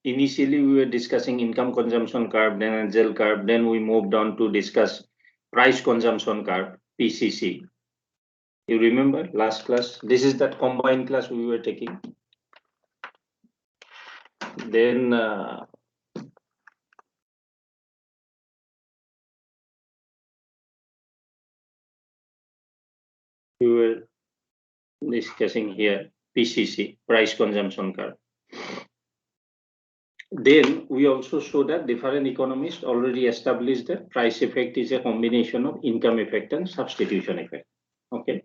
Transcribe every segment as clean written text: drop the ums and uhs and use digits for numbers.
initially we were discussing income consumption curve, then a gel curve, then we moved on to discuss price consumption curve, PCC. You remember last class? This is that combined class we were taking. Then we were discussing here PCC, price consumption curve. Then we also show that different economists already established that price effect is a combination of income effect and substitution effect. Okay.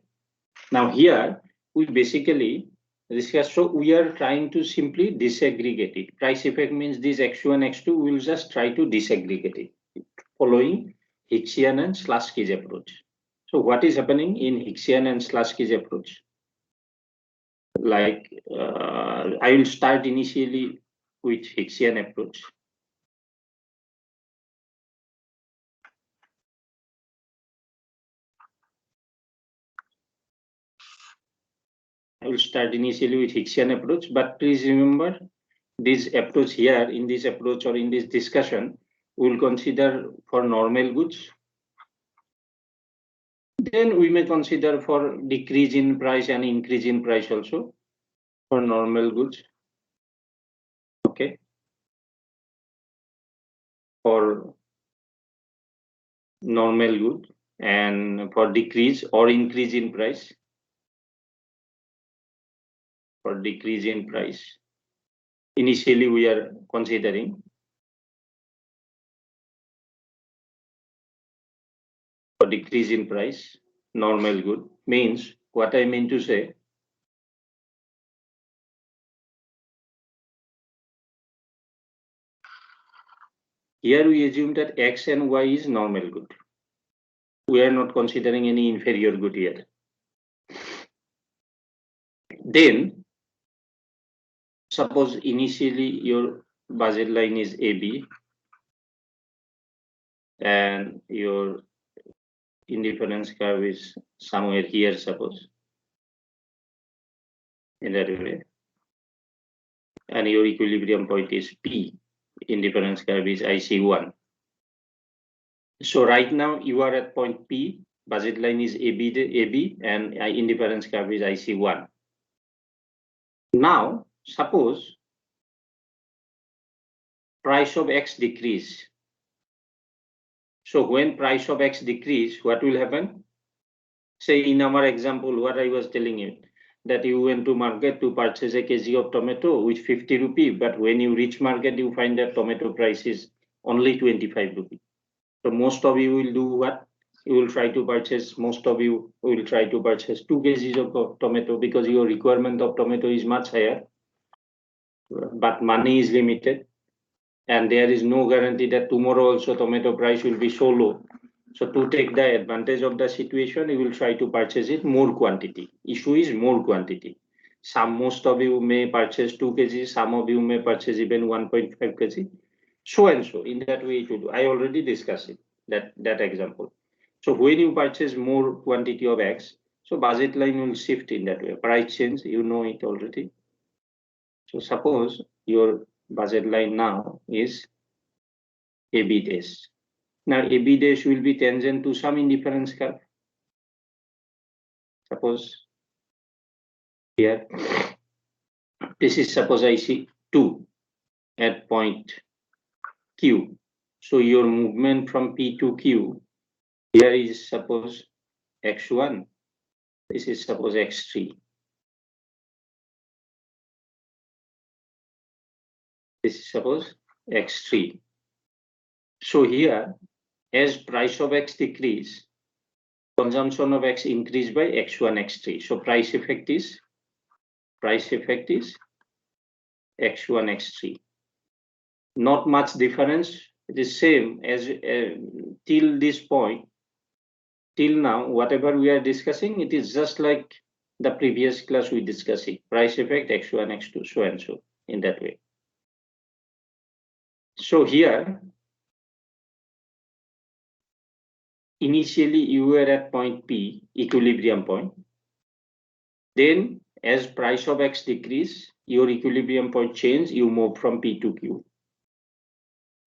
Now here we basically discuss, so we are trying to simply disaggregate it. Price effect means this X1, X2, we will just try to disaggregate it following Hicksian and Slutsky's approach. So what is happening in Hicksian and Slutsky's approach? Like I will start initially with Hicksian approach. I will start initially with Hicksian approach, but please remember this approach here, in this approach or in this discussion, we will consider for normal goods. Then we may consider for decrease in price and increase in price also for normal goods. Okay. For normal good and for decrease or increase in price. For decrease in price. Initially we are considering for decrease in price, normal good means what I mean to say. Here we assume that X and Y is normal good. We are not considering any inferior good here. Then suppose initially your budget line is AB and your indifference curve is somewhere here, suppose, in that way, and your equilibrium point is P, indifference curve is IC1. So right now you are at point P, budget line is AB and indifference curve is IC1. Now suppose price of X decrease. So when price of X decrease, what will happen? Say in our example, what I was telling you, that you went to market to purchase a kg of tomato with 50 rupee, but when you reach market, you find that tomato price is only 25 rupee. So most of you will do what? You will try to purchase, most of you will try to purchase 2 kgs of tomato because your requirement of tomato is much higher, but money is limited. And there is no guarantee that tomorrow also tomato price will be so low. So to take the advantage of the situation, you will try to purchase it more quantity. Issue is more quantity. Most of you may purchase 2 kg, some of you may purchase even 1.5 kg. So and so, in that way it will do. I already discussed it, that example. So when you purchase more quantity of X, so budget line will shift in that way. Price change, you know it already. So suppose your budget line now is AB dash. Now AB dash will be tangent to some indifference curve. Suppose here, this is suppose I see 2 at point Q. So your movement from P to Q, here is suppose X1, this is suppose X3. This is suppose X3. So here, as price of X decrease, consumption of X increase by X1, X3. So price effect is X1, X3. Not much difference. It is same as till this point. Till now, whatever we are discussing, it is just like the previous class we discussed it. Price effect X1, X2, so and so, in that way. So here, initially you were at point P, equilibrium point. Then as price of X decrease, your equilibrium point change, you move from P to Q.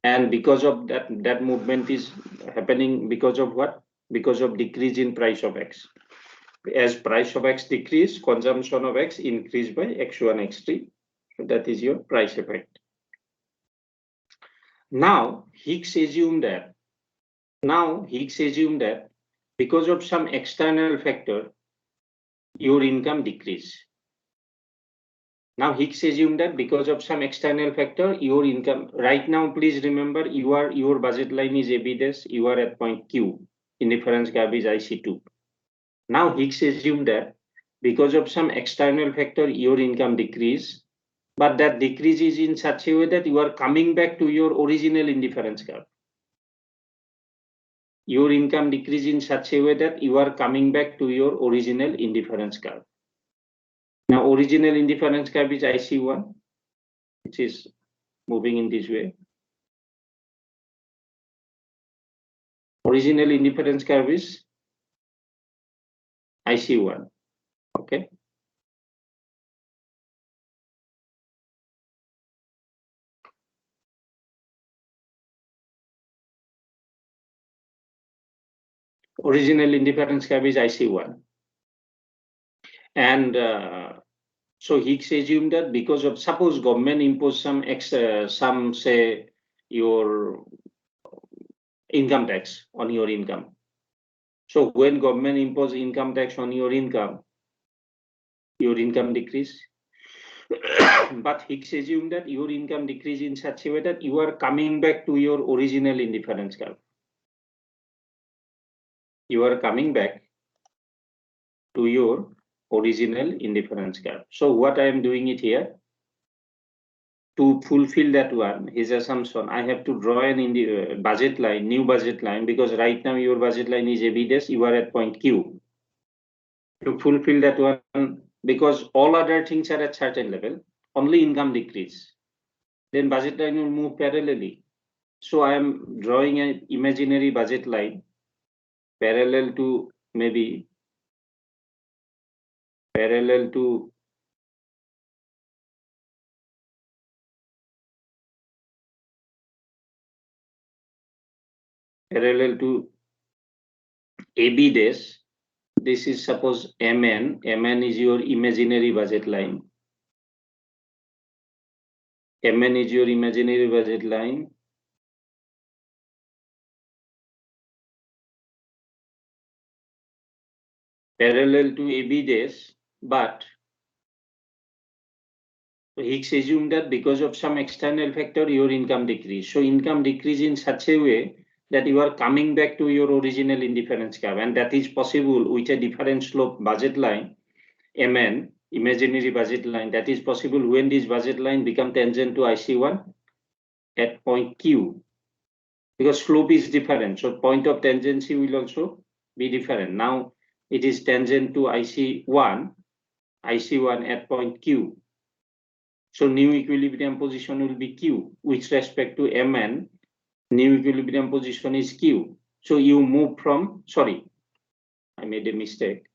And because of that movement is happening because of what? Because of decrease in price of X. As price of X decrease, consumption of X increase by X1, X3. So that is your price effect. Now Higgs assumed that because of some external factor, your income decrease. Now Higgs assumed that because of some external factor, your income right now, please remember, your budget line is AB dash, you are at point Q, indifference curve is IC2. Now Higgs assumed that because of some external factor, your income decrease, but that decrease is in such a way that you are coming back to your original indifference curve. Your income decrease in such a way that you are coming back to your original indifference curve. Now, original indifference curve is IC1, which is moving in this way. Original indifference curve is IC1, okay? Original indifference curve is IC1. And so Higgs assumed that because of, suppose government impose some say your income tax on your income. So when government impose income tax on your income decrease. But Higgs assumed that your income decrease in such a way that you are coming back to your original indifference curve. You are coming back to your original indifference curve. So what I am doing it here, to fulfill that one, his assumption, I have to draw an budget line, new budget line, because right now your budget line is AB dash, you are at point Q. To fulfill that one, because all other things are at certain level, only income decrease, then budget line will move parallelly. So I am drawing an imaginary budget line parallel to maybe parallel to AB dash. This is suppose MN. MN is your imaginary budget line. MN is your imaginary budget line. Parallel to AB dash, but Higgs assumed that because of some external factor, your income decrease. So income decrease in such a way that you are coming back to your original indifference curve, and that is possible with a different slope budget line, MN, imaginary budget line. That is possible when this budget line become tangent to IC1 at point Q, because slope is different. So point of tangency will also be different. Now it is tangent to IC1 at point Q. So new equilibrium position will be Q. With respect to Mn, new equilibrium position is Q. So you move from, sorry, I made a mistake.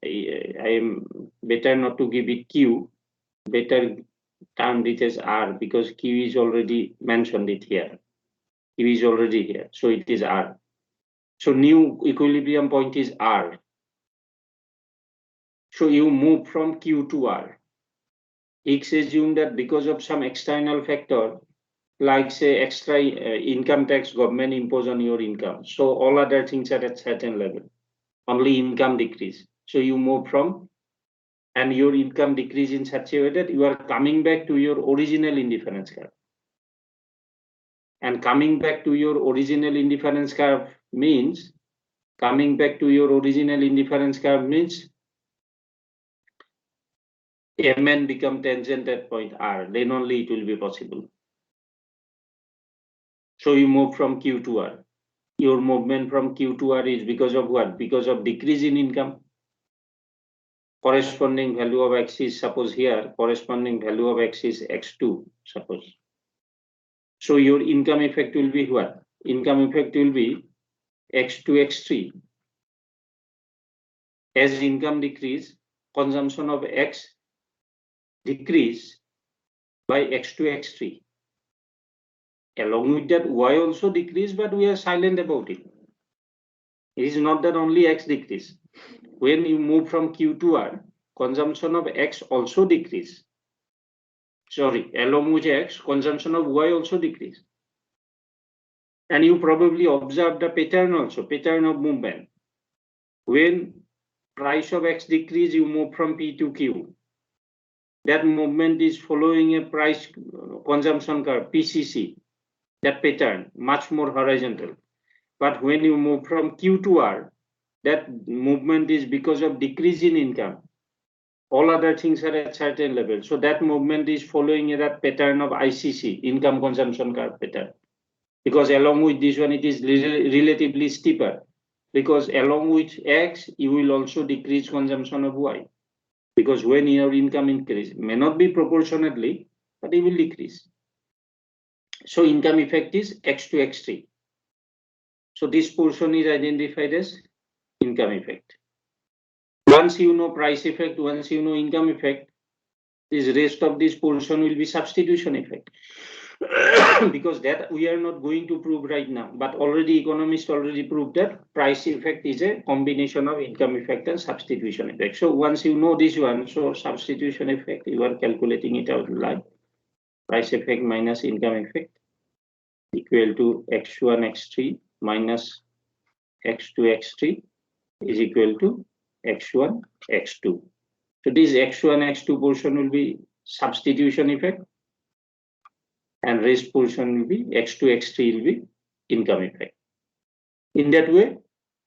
I am better not to give it Q, better term it as R, because Q is already mentioned it here. Q is already here, so it is R. So new equilibrium point is R. So you move from Q to R. Higgs assumed that because of some external factor, like say extra income tax government impose on your income, so all other things are at certain level, only income decrease. So you move from, and your income decrease in such a way that you are coming back to your original indifference curve. And coming back to your original indifference curve means, Mn become tangent at point R, then only it will be possible. So you move from Q to R. Your movement from Q to R is because of what? Because of decrease in income. Corresponding value of X is, suppose here, corresponding value of X is X2, suppose. So your income effect will be what? Income effect will be X2, X3. As income decrease, consumption of X decrease by x2, x3. Along with that, y also decrease, but we are silent about it. It is not that only x decrease. When you move from Q to R, consumption of x also decrease. Sorry, along with x, consumption of y also decrease. And you probably observe the pattern also, pattern of movement. When price of x decrease, you move from P to Q. That movement is following a price consumption curve, PCC, that pattern, much more horizontal. But when you move from Q to R, that movement is because of decrease in income. All other things are at certain level. So that movement is following that pattern of ICC, income consumption curve pattern. Because along with this one, it is relatively steeper. Because along with X, you will also decrease consumption of Y. Because when your income increase, may not be proportionately, but it will decrease. So income effect is X to X3. So this portion is identified as income effect. Once you know price effect, once you know income effect, this rest of this portion will be substitution effect. Because that we are not going to prove right now, but already economists already proved that price effect is a combination of income effect and substitution effect. So once you know this one, so substitution effect, you are calculating it out like price effect minus income effect equal to x1, x3 minus x2, x3 is equal to x1, x2. So this x1, x2 portion will be substitution effect, and rest portion will be x2, x3 will be income effect. In that way,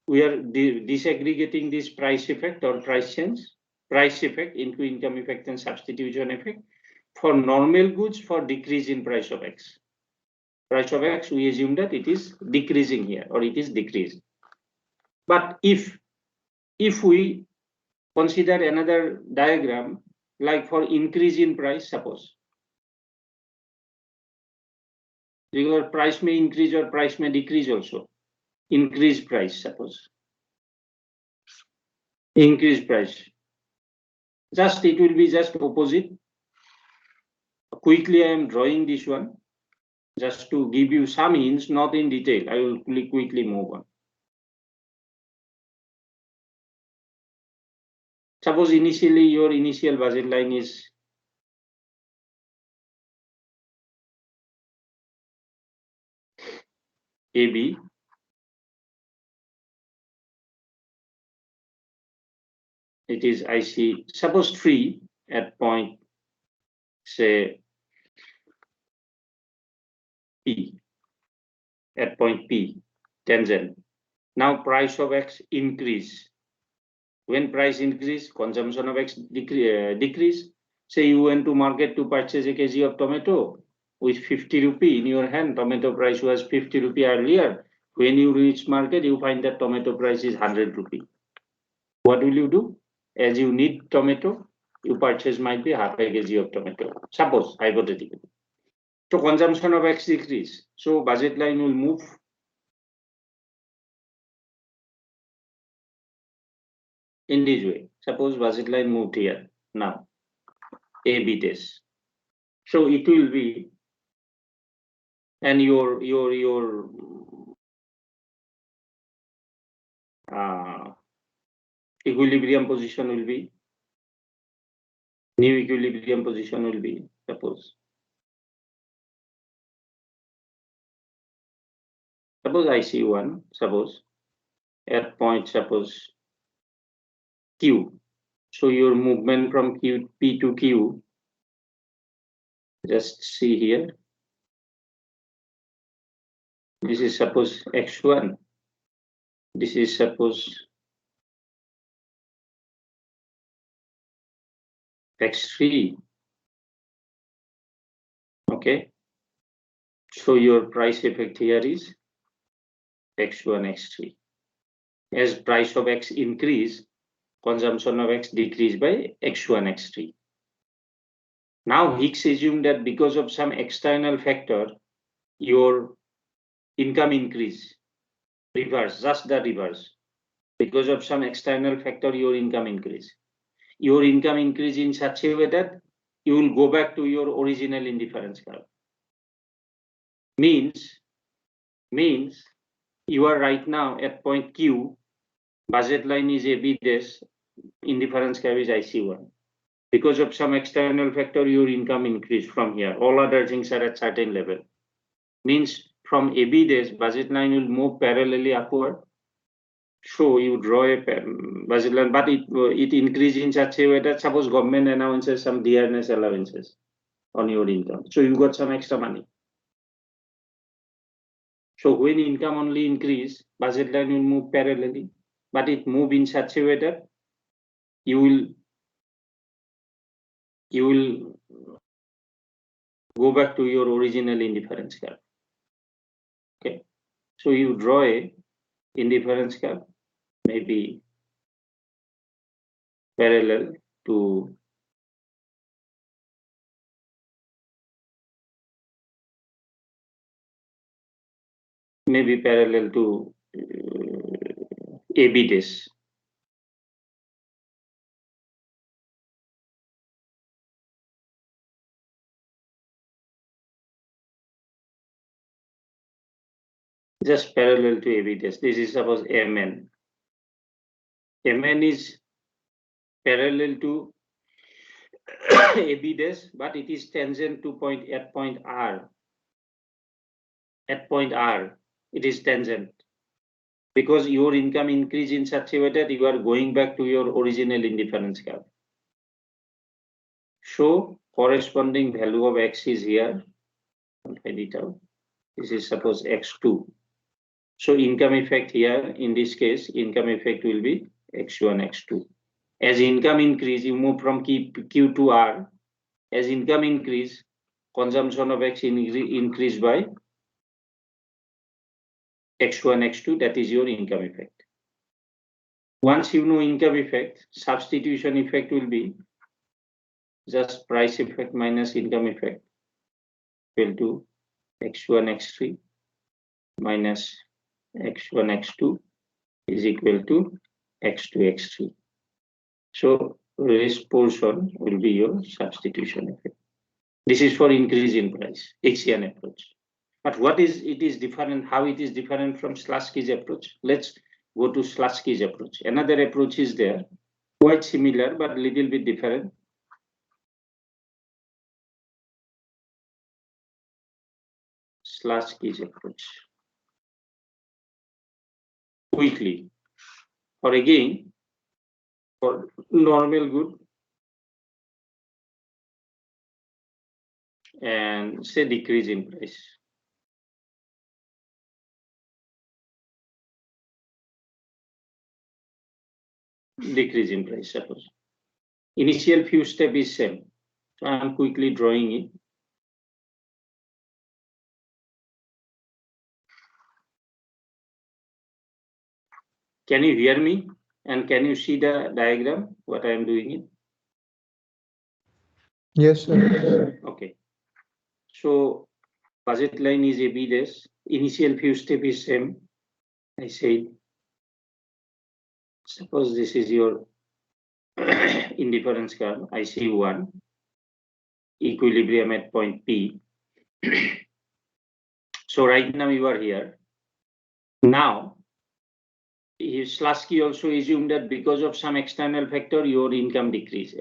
we are disaggregating this price effect or price change, price effect into income effect and substitution effect for normal goods for decrease in price of X. Price of X, we assume that it is decreasing here or it is decreased. But if we consider another diagram, like for increase in price, suppose, because price may increase or price may decrease also. Increase price, suppose. Increase price. Just it will be just opposite. Quickly, I am drawing this one just to give you some hints, not in detail. I will quickly move on. Suppose initially your initial budget line is AB. It is IC, suppose 3 at point, say, P, at point P, tangent. Now price of X increase. When price increase, consumption of X decrease. Say you went to market to purchase a kg of tomato with 50 rupee in your hand. Tomato price was 50 rupee earlier. When you reach market, you find that tomato price is 100 rupee. What will you do? As you need tomato, you purchase might be half a kg of tomato. Suppose, hypothetically. So consumption of X decrease. So budget line will move in this way. Suppose budget line moved here now. A-B test. So it will be, and your equilibrium position will be, new equilibrium position will be, suppose IC1, suppose at point, suppose Q. So your movement from P to Q, just see here. This is suppose X1. This is suppose X3. Okay. So your price effect here is X1, X3. As price of X increase, consumption of X decrease by X1, X3. Now Hicks assumed that because of some external factor, your income increase, reverse, just the reverse. Because of some external factor, your income increase. Your income increase in such a way that you will go back to your original indifference curve. Means you are right now at point Q, budget line is AB dash, indifference curve is IC1. Because of some external factor, your income increased from here. All other things are at certain level. Means from AB dash, budget line will move parallelly upward. So you draw a budget line, but it increases in such a way that suppose government announces some dearness allowances on your income. So you got some extra money. So when income only increase, budget line will move parallelly, but it move in such a way that you will go back to your original indifference curve. Okay, so you draw a indifference curve, maybe parallel to AB dash. Just parallel to AB dash. This is suppose MN. MN is parallel to AB dash, but it is tangent to at point R. At point R, it is tangent. Because your income increase in such a way that you are going back to your original indifference curve. So corresponding value of X is here. I'll find it out. This is suppose X2. So income effect here, in this case, income effect will be X1, X2. As income increase, you move from Q to R. As income increase, consumption of X increase by X1, X2, that is your income effect. Once you know income effect, substitution effect will be just price effect minus income effect equal to X1, X3 minus X1, X2 is equal to X2, X3. So this portion will be your substitution effect. This is for increase in price, Axian approach. But what is it is different, how it is different from Slutsky's approach? Let's go to Slutsky's approach. Another approach is there, quite similar, but a little bit different. Slutsky's approach. Quickly, or again, for normal good, and say decrease in price. Decrease in price, suppose. Initial few step is same. So I am quickly drawing it. Can you hear me? And can you see the diagram, what I am doing it? Yes, sir. Okay. So budget line is AB dash. Initial few step is same. I said, suppose this is your indifference curve, IC1, equilibrium at point P. So right now you are here. Now, Slutsky also assumed that because of some external factor, your income decrease,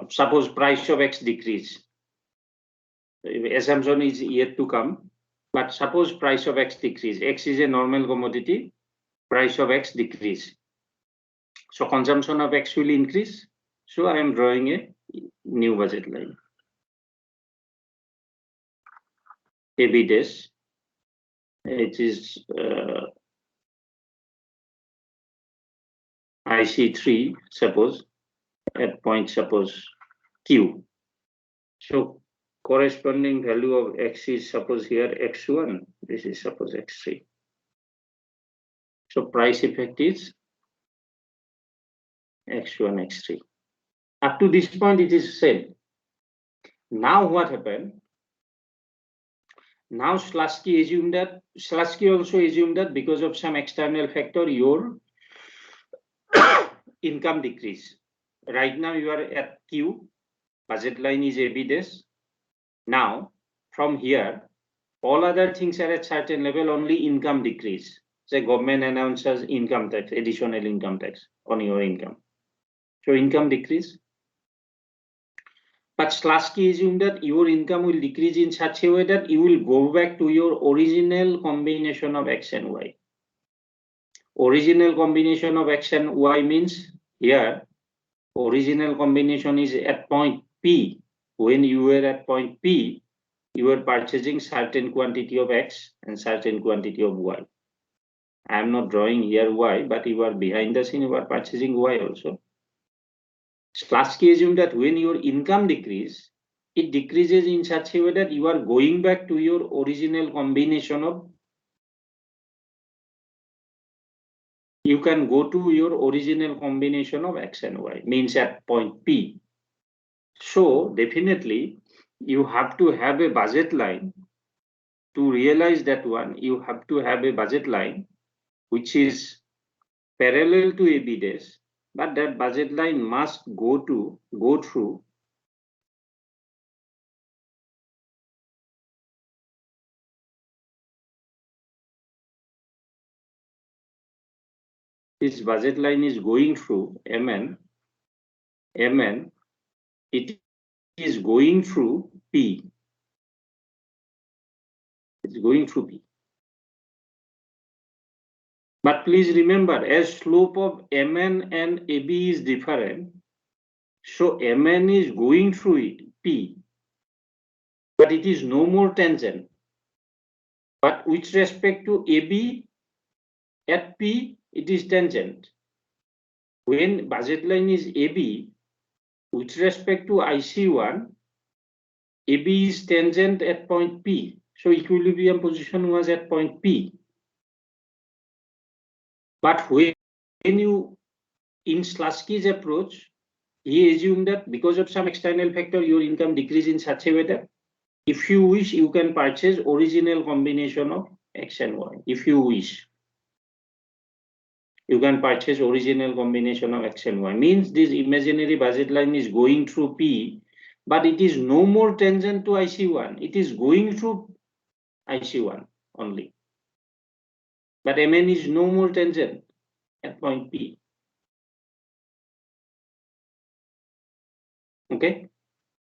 suppose price of X decrease. Assumption is yet to come, but suppose price of X decrease. X is a normal commodity, price of X decrease. So consumption of X will increase. So I am drawing a new budget line. AB dash, it is IC3, suppose, at point suppose Q. So corresponding value of X is suppose here X1, this is suppose X3. So price effect is X1, X3. Up to this point it is same. Now what happened? Now Slutsky also assumed that because of some external factor, your income decrease. Right now you are at Q, budget line is AB dash. Now from here, all other things are at certain level, only income decrease. Say government announces income tax, additional income tax on your income. So income decrease. But Slasky assume that your income will decrease in such a way that you will go back to your original combination of X and Y. Original combination of X and Y means here, original combination is at point P. When you were at point P, you were purchasing certain quantity of X and certain quantity of Y. I am not drawing here Y, but you are behind the scene, you are purchasing Y also. Slasky assume that when your income decrease, it decreases in such a way that you are going back to your original combination of, you can go to your original combination of X and Y, means at point P. So definitely you have to have a budget line. To realize that one, you have to have a budget line which is parallel to AB dash, but that budget line must go through this budget line is going through MN, it is going through P. It's going through P. But please remember, as slope of MN and AB is different, so MN is going through it, P, but it is no more tangent. But with respect to AB, at P, it is tangent. When budget line is AB, with respect to IC1, AB is tangent at point P. So equilibrium position was at point P. But when you, in Slasky's approach, he assumed that because of some external factor, your income decrease in such a way that if you wish, you can purchase original combination of X and Y. If you wish, you can purchase original combination of X and Y. Means this imaginary budget line is going through P, but it is no more tangent to IC1. It is going through IC1 only. But MN is no more tangent at point P. Okay.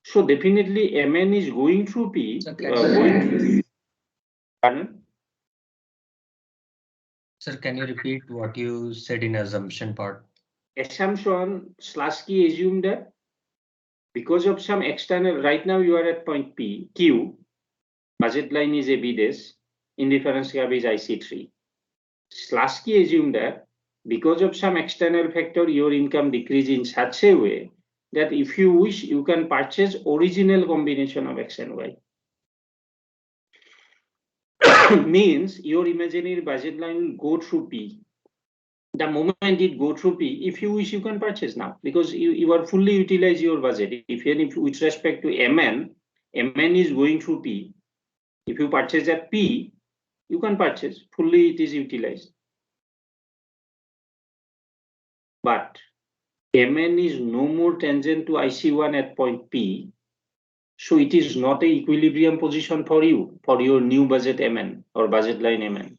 So definitely MN is going through P. Pardon? Sir, can you repeat what you said in assumption part? Assumption, Slasky assumed that because of some external, right now you are at point P, Q, budget line is AB dash, indifference curve is IC3. Slasky assumed that because of some external factor, your income decrease in such a way that if you wish, you can purchase original combination of X and Y. Means your imaginary budget line will go through P. The moment it go through P, if you wish, you can purchase now because you are fully utilize your budget. If with respect to MN is going through P. If you purchase at P, you can purchase fully. It is utilized. But MN is no more tangent to IC1 at point P. So it is not a equilibrium position for you, for your new budget MN or budget line MN.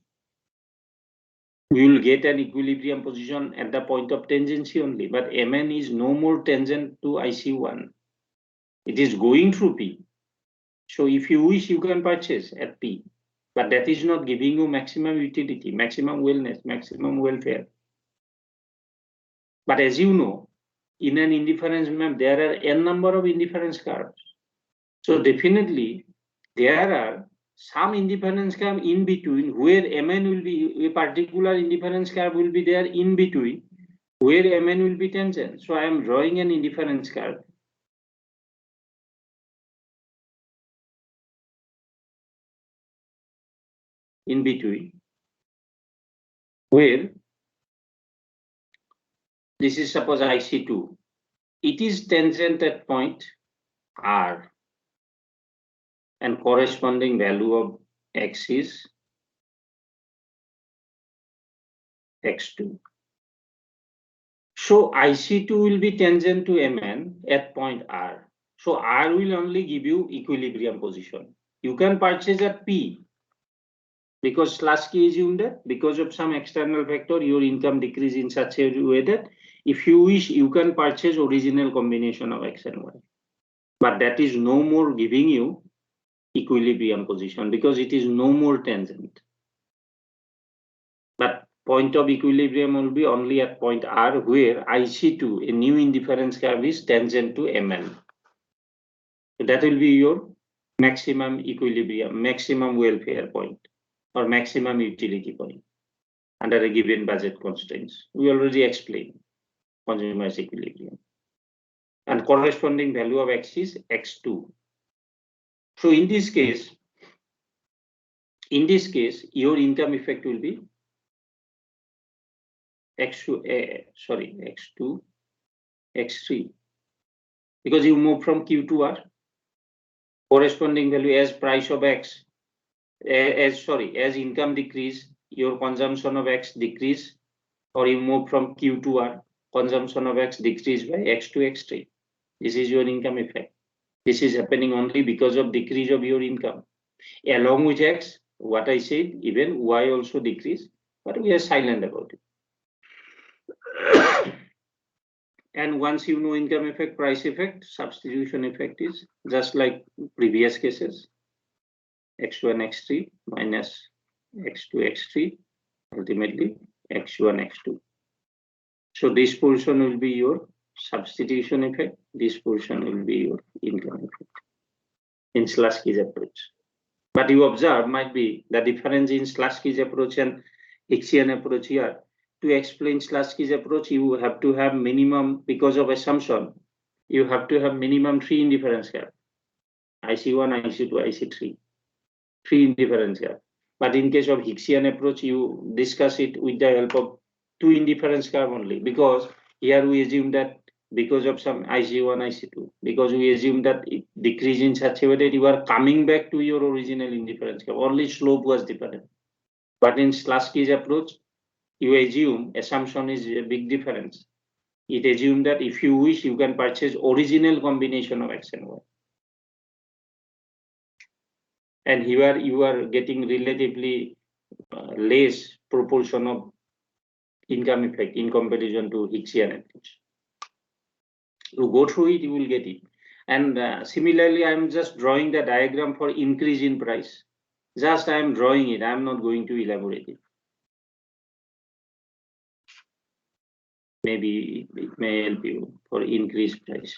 We will get an equilibrium position at the point of tangency only, but MN is no more tangent to IC1. It is going through P. So if you wish, you can purchase at P, but that is not giving you maximum utility, maximum wellness, maximum welfare. But as you know, in an indifference map, there are n number of indifference curves. So definitely there are some indifference curve in between where MN will be, a particular indifference curve will be there in between where MN will be tangent. So I am drawing an indifference curve. In between where this is suppose IC2. It is tangent at point R and corresponding value of X is X2. So IC2 will be tangent to MN at point R. So R will only give you equilibrium position. You can purchase at P because Slasky assumed that because of some external factor, your income decrease in such a way that if you wish, you can purchase original combination of X and Y. But that is no more giving you equilibrium position because it is no more tangent. But point of equilibrium will be only at point R where IC2, a new indifference curve, is tangent to MN. So that will be your maximum equilibrium, maximum welfare point or maximum utility point under a given budget constraints. We already explained consumer's equilibrium. And corresponding value of X is X2. So in this case, your income effect will be X2, X3, because you move from Q to R. Corresponding value as price of X, as income decrease, your consumption of X decrease, or you move from Q to R, consumption of X decrease by X to X3. This is your income effect. This is happening only because of decrease of your income. Along with X, what I said, even Y also decrease, but we are silent about it. And once you know income effect, price effect, substitution effect is just like previous cases. X1, X3 minus X2, X3, ultimately X1, X2. So this portion will be your substitution effect. This portion will be your income effect in Slasky's approach. But you observe might be the difference in Slasky's approach and Hicksian approach here. To explain Slasky's approach, you have to have minimum, because of assumption, you have to have minimum 3 indifference gap. IC1, IC2, IC3. 3 indifference gap. But in case of Hicksian approach, you discuss it with the help of 2 indifference curve only, because here we assume that because of some IC1, IC2, because we assume that it decrease in such a way that you are coming back to your original indifference curve. Only slope was different. But in Slasky's approach, you assume assumption is a big difference. It assumes that if you wish, you can purchase original combination of X and Y. And here you are getting relatively less proportion of income effect in comparison to Hicksian approach. You go through it, you will get it. And similarly, I'm just drawing the diagram for increase in price. Just I'm drawing it. I'm not going to elaborate it. Maybe it may help you for increased price.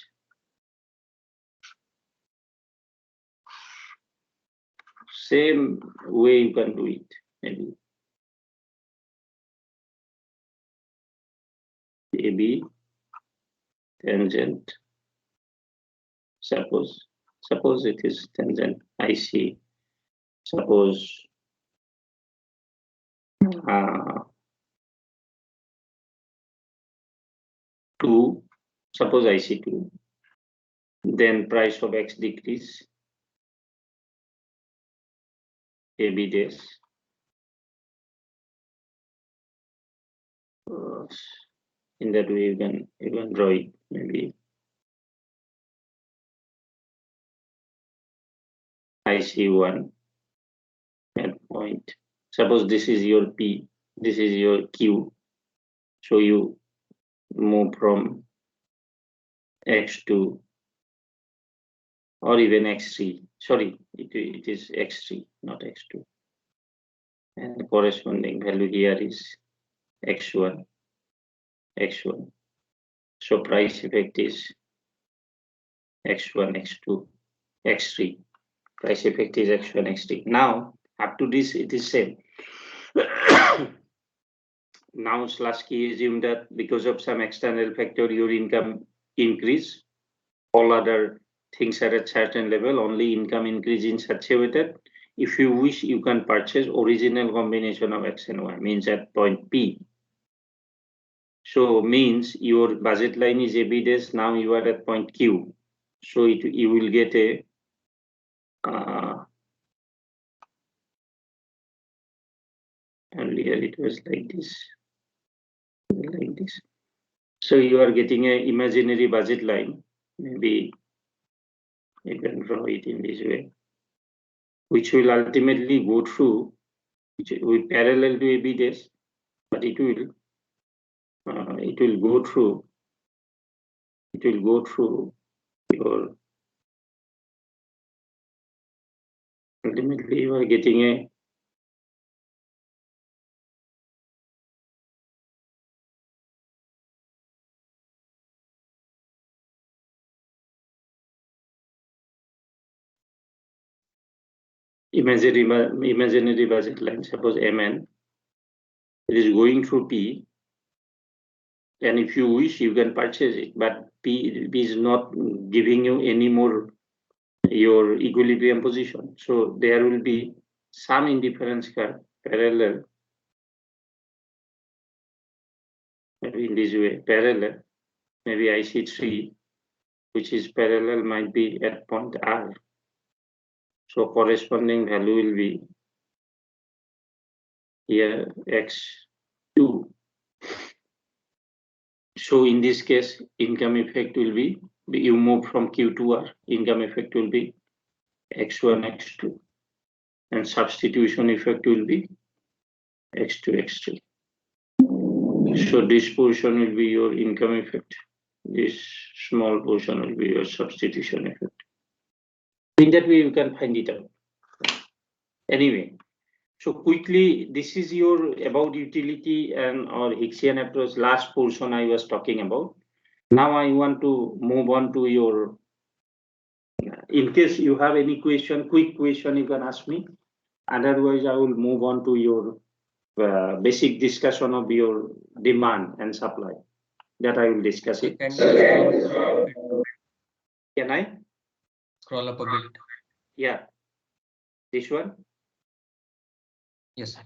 Same way you can do it, maybe. AB tangent. Suppose it is tangent IC. Suppose 2, suppose IC2, then price of X decrease, AB dash. In that way, you can draw it, maybe IC1 at point. Suppose this is your P, this is your Q. So you move from X2 or even X3. Sorry, it is X3, not X2. And the corresponding value here is X1, X1. So price effect is X1, X2, X3. Price effect is X1, X3. Now, up to this, it is same. Now, Slasky assumed that because of some external factor, your income increase. All other things are at certain level, only income increase in such a way that if you wish, you can purchase original combination of X and Y, means at point P. So means your budget line is AB dash, now you are at point Q. So you will get a earlier it was like this. So you are getting an imaginary budget line. Maybe you can draw it in this way, which will ultimately go through, which will parallel to AB days, but it will go through. It will go through your. Ultimately, you are getting a imaginary budget line. Suppose MN, it is going through P, and if you wish, you can purchase it. But P is not giving you any more your equilibrium position. So there will be some indifference curve parallel, maybe in this way, parallel, maybe IC3, which is parallel might be at point R. So corresponding value will be here X2. So in this case, income effect will be, you move from Q to R, income effect will be X1, X2. And substitution effect will be X2, X3. So this portion will be your income effect. This small portion will be your substitution effect. In that way, you can find it out. Anyway, so quickly, this is your about utility and or Hicksian approach, last portion I was talking about. Now I want to move on to your, in case you have any question, quick question, you can ask me. Otherwise, I will move on to your basic discussion of your demand and supply. That I will discuss it. Can you Can I? scroll up a bit? Yeah. This one? Yes.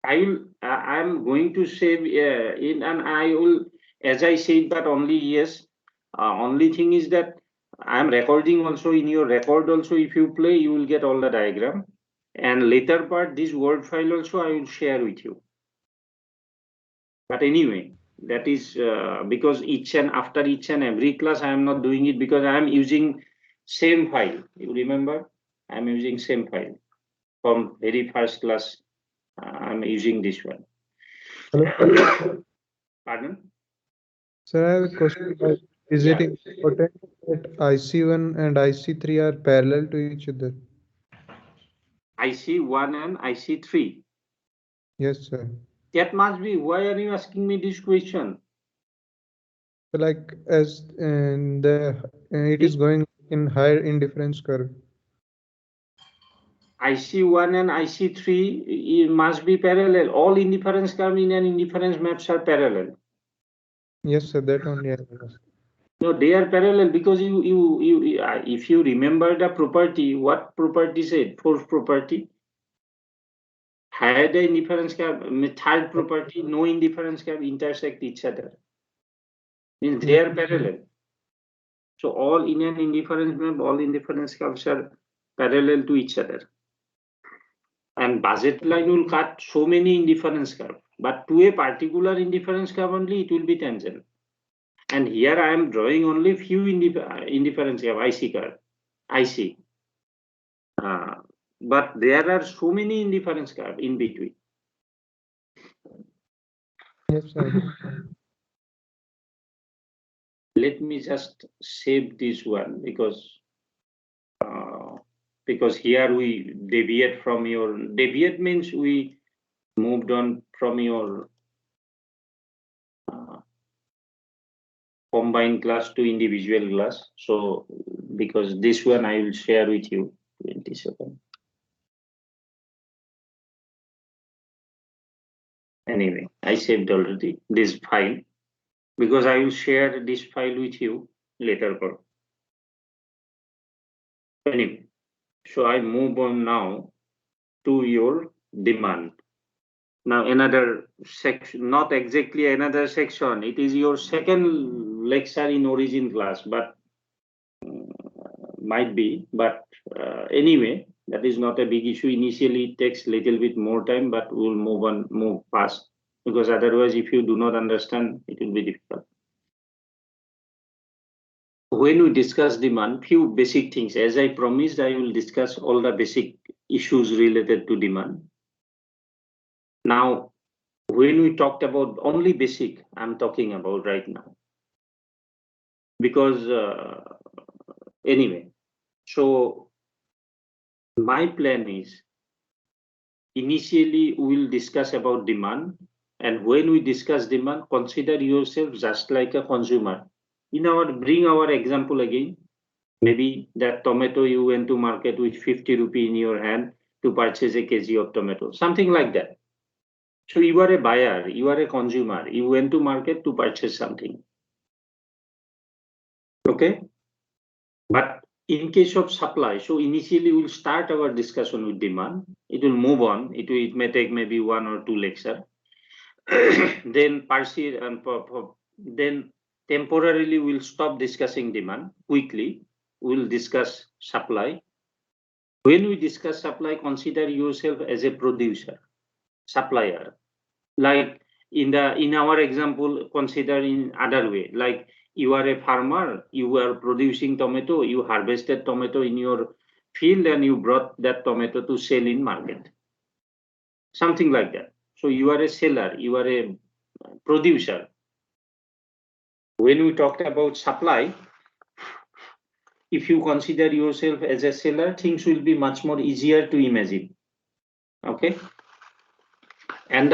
I'm going to save in, and I will, as I said, but only yes. Only thing is that I'm recording also. In your record also, if you play, you will get all the diagram. And later part, this Word file also I will share with you. But anyway, that is because each and after each and every class, I am not doing it because I am using same file. You remember? I'm using same file from very first class. I'm using this one. Hello. Pardon? Sir, I have a question. Is it important that IC1 and IC3 are parallel to each other? IC1 and IC3. Yes, sir. That must be. Why are you asking me this question? So like as it is going in higher indifference curve. IC1 and IC3 must be parallel. All indifference curve in an indifference maps are parallel. Yes, sir. That only I was. No, they are parallel because if you remember the property, what property said? Fourth property. Higher the indifference curve, third property, no indifference curve intersect each other. Means they are parallel. So all in an indifference map, all indifference curves are parallel to each other. And budget line will cut so many indifference curve, but to a particular indifference curve only it will be tangent. And here I am drawing only few indifference curve, IC curve, IC. But there are so many indifference curve in between. Yes, sir. Let me just save this one because here we deviate from your, deviate means we moved on from your combined class to individual class. So because this one I will share with you 20 seconds. Anyway, I saved already this file because I will share this file with you later on. Anyway, so I move on now to your demand. Now another section, not exactly another section, it is your second lecture in origin class, but might be, but anyway, that is not a big issue. Initially it takes little bit more time, but we'll move fast. because otherwise if you do not understand, it will be difficult. When we discuss demand, few basic things. As I promised, I will discuss all the basic issues related to demand. Now, when we talked about only basic, I'm talking about right now. Because anyway, so my plan is initially we'll discuss about demand, and when we discuss demand, consider yourself just like a consumer. Bring our example again. Maybe that tomato you went to market with 50 rupee in your hand to purchase a kg of tomato, something like that. So you are a buyer, you are a consumer, you went to market to purchase something. Okay? But in case of supply, so initially we'll start our discussion with demand. It will move on. It may take maybe 1 or 2 lectures. Then then temporarily we'll stop discussing demand. Quickly we'll discuss supply. When we discuss supply, consider yourself as a producer, supplier. Like in our example, consider in other way. Like you are a farmer, you are producing tomato, you harvested tomato in your field and you brought that tomato to sell in market. Something like that. So you are a seller, you are a producer. When we talked about supply, if you consider yourself as a seller, things will be much more easier to imagine. Okay. And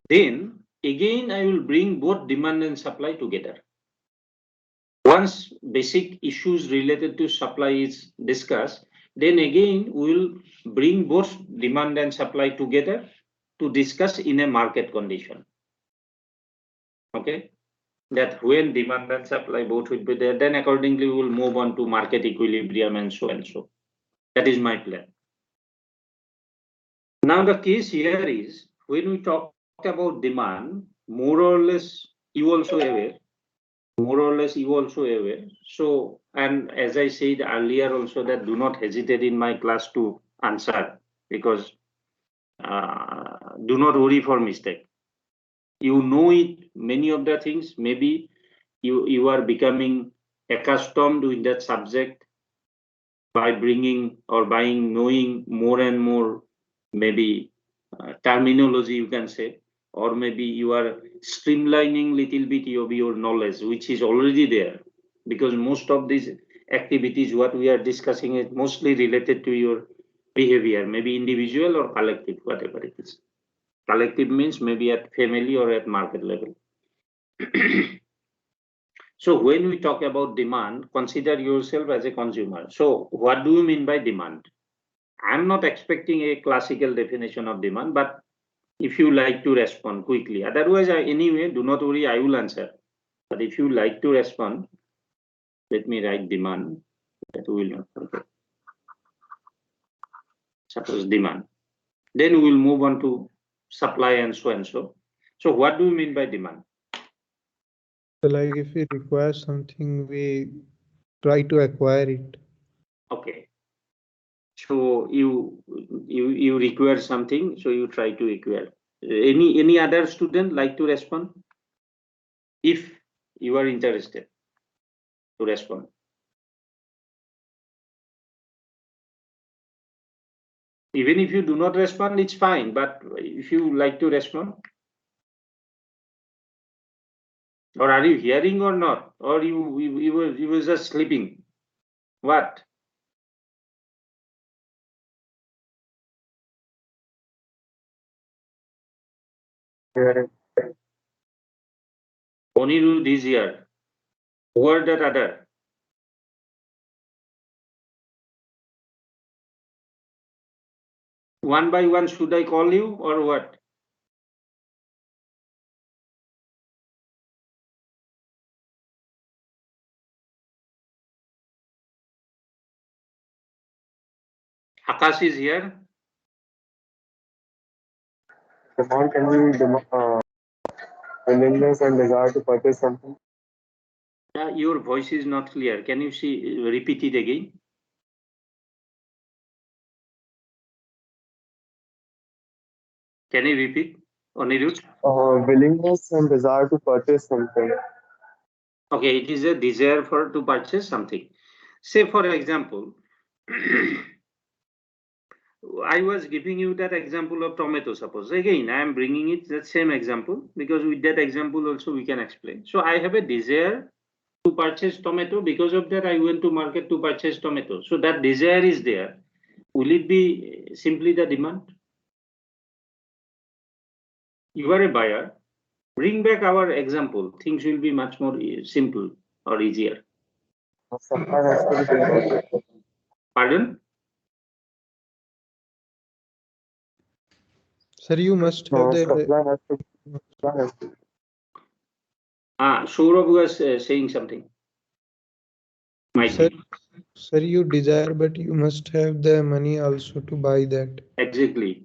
then again, I will bring both demand and supply together. Once basic issues related to supply is discussed, then again we'll bring both demand and supply together to discuss in a market condition. Okay, that when demand and supply both will be there, then accordingly we'll move on to market equilibrium and so and so. That is my plan. Now the case here is when we talk about demand, more or less you also aware. So, and as I said earlier also, that do not hesitate in my class to answer, because do not worry for mistake. You know it, many of the things, maybe you are becoming accustomed with that subject by bringing or by knowing more and more, maybe terminology you can say, or maybe you are streamlining little bit of your knowledge, which is already there, because most of these activities what we are discussing is mostly related to your behavior, maybe individual or collective, whatever it is. Collective means maybe at family or at market level. So when we talk about demand, consider yourself as a consumer. So what do you mean by demand? I'm not expecting a classical definition of demand, but if you like to respond quickly, otherwise anyway, do not worry, I will answer. But if you like to respond, let me write demand, that we will not forget. Suppose demand. Then we will move on to supply and so and so. So what do you mean by demand? So like if we require something, we try to acquire it. Okay. So you require something, so you try to acquire. Any other student like to respond? If you are interested to respond. Even if you do not respond, it's fine. But if you like to respond, or are you hearing or not, or you were just sleeping? What? Oniru this year. Word that other. One by one, should I call you or what? Akash is here. Demand can be willingness and desire to purchase something. Your voice is not clear. Can you repeat it again? Can you repeat? Anirudh? Willingness and desire to purchase something. Okay, it is a desire for to purchase something. Say, for example, I was giving you that example of tomato, suppose. Again, I am bringing it that same example because with that example also we can explain. So I have a desire to purchase tomato. Because of that, I went to market to purchase tomato. So that desire is there. Will it be simply the demand? You are a buyer. Bring back our example. Things will be much more simple or easier. Supply has to be there. Pardon? Sir, you must have the. Supply has to be. Saurabh was saying something. Might Sir, be. sir, you desire, but you must have the money also to buy that. Exactly.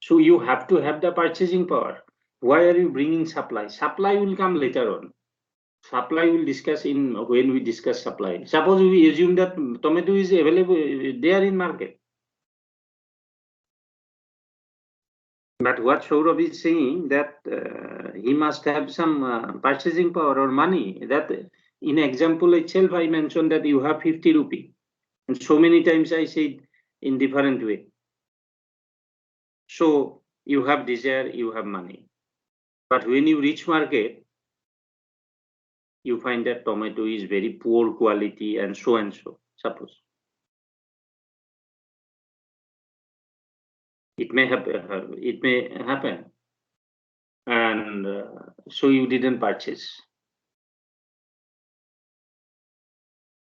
So you have to have the purchasing power. Why are you bringing supply? Supply will come later on. Supply will discuss in when we discuss supply. Suppose we assume that tomato is available there in market. But what Saurabh is saying that he must have some purchasing power or money. That in example itself I mentioned that you have 50 rupee. And so many times I said in different way. So you have desire, you have money. But when you reach market, you find that tomato is very poor quality and so, suppose. It may happen. And so you didn't purchase.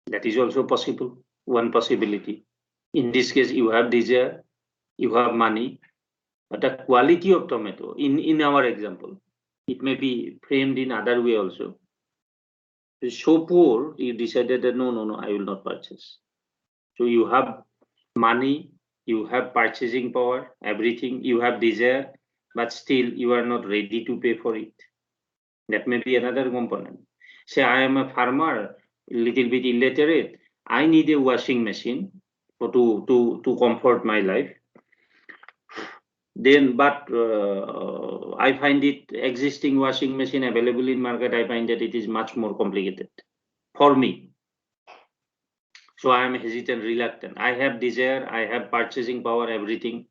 That is also possible, one possibility. In this case, you have desire, you have money, but the quality of tomato, in our example, it may be framed in other way also. It's so poor, you decided that no, I will not purchase. So you have money, you have purchasing power, everything, you have desire, but still you are not ready to pay for it. That may be another component. Say I am a farmer, little bit illiterate. I need a washing machine to comfort my life. Then, but I find it existing washing machine available in market. I find that it is much more complicated for me. So I am hesitant, reluctant. I have desire, I have purchasing power, everything.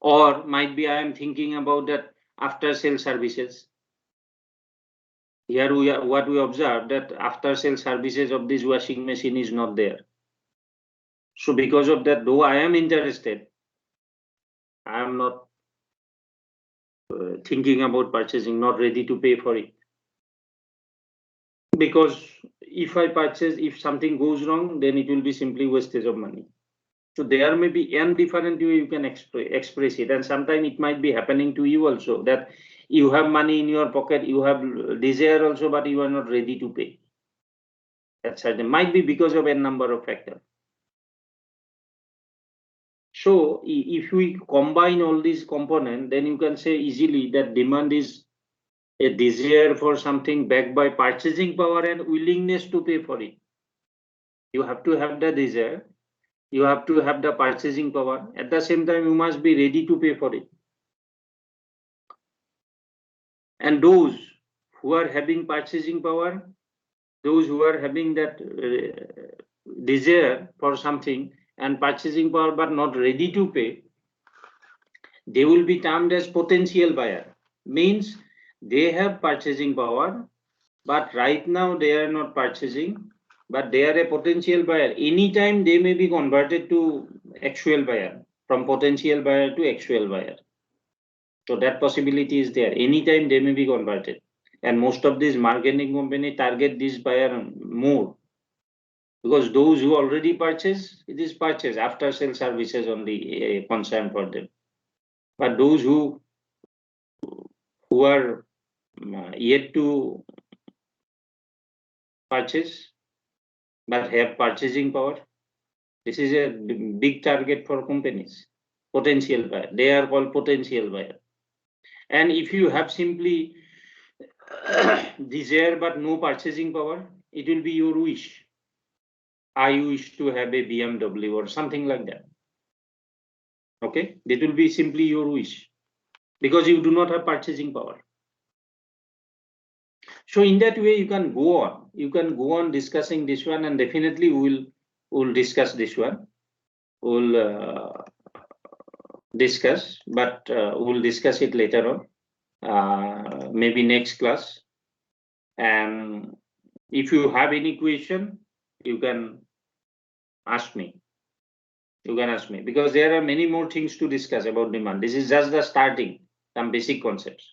Or might be I am thinking about that after sale services. Here what we observe that after sale services of this washing machine is not there. So because of that, though I am interested, I am not thinking about purchasing, not ready to pay for it. Because if I purchase, if something goes wrong, then it will be simply wastage of money. So there may be n different way you can express it, and sometimes it might be happening to you also that you have money in your pocket, you have desire also, but you are not ready to pay. That's certain. Might be because of n number of factors. So if we combine all these components, then you can say easily that demand is a desire for something backed by purchasing power and willingness to pay for it. You have to have the desire, you have to have the purchasing power. At the same time, you must be ready to pay for it. And those who are having purchasing power, those who are having that desire for something and purchasing power but not ready to pay, they will be termed as potential buyer. Means they have purchasing power, but right now they are not purchasing, but they are a potential buyer. Anytime they may be converted to actual buyer, from potential buyer to actual buyer. So that possibility is there. Anytime they may be converted. And most of these marketing company target this buyer more. Because those who already purchase, it is purchase after sale services only concern for them. But those who are yet to purchase but have purchasing power, this is a big target for companies. Potential buyer. They are called potential buyer. And if you have simply desire but no purchasing power, it will be your wish. I wish to have a BMW or something like that. Okay, that will be simply your wish. because you do not have purchasing power. So in that way, you can go on. You can go on discussing this one, and definitely we'll discuss this one. We'll discuss, but we'll discuss it later on, maybe next class. And if you have any question, you can ask me. You can ask me, because there are many more things to discuss about demand. This is just the starting, some basic concepts.